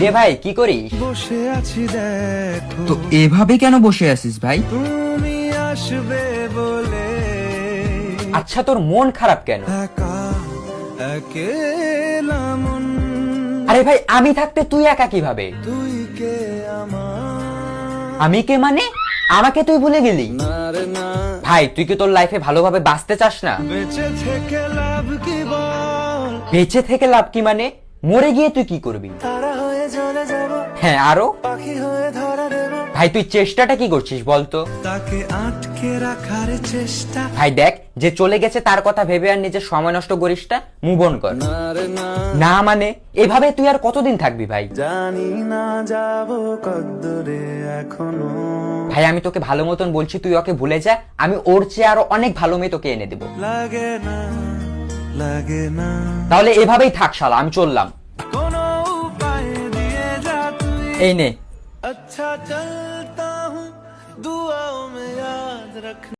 রে ভাই কি করিস? বসে আছি দেখো, তো এভাবে কেন বসে আছিস ভাই? তুমি আসবে বলে আচ্ছা তোর মন খারাপ কেন? একা একেলা মন, আরে ভাই আমি থাকতে তুই একা কিভাবে? তুই কে আমার আমি কে মানে? আমাকে তুই ভুলে গেলি? না রে না, ভাই তুই কি তোর লাইফে ভালোভাবে বাঁচতে চাস না? বেঁচে থেকে লাভ কি বল, বেঁচে থেকে লাভ কি মানে? মরে গিয়ে তুই কি করবি? তারা হয়ে চলে যাব, হ্যাঁ আরো? পাখি হয়ে ধরা দেব, ভাই তুই চেষ্টাটা কি করছিস বলতো? তাকে আটকে রাখার চেষ্টা, ভাই দেখ যে চলে গেছে তার কথা ভেবে আর নিজের সময় নষ্ট করিস না, মুভ অন কর। না রে না, না মানে এভাবে তুই আর কতদিন থাকবি ভাই? জানি না যাব কদ্দূরে এখনো, ভাই আমি তোকে ভালো মতন বলছি তুই ওকে ভুলে যা, আমি ওর চেয়ে আরো অনেক ভালো মেয়ে তোকে এনে দেবো। লাগে না লাগে না, তাহলে এভাবেই থাক শালা, আমি চললাম। কোনো উপায় দিয়ে যা তুই, এই নে। अच्छा चलता हूँ दुआओं में याद रखना।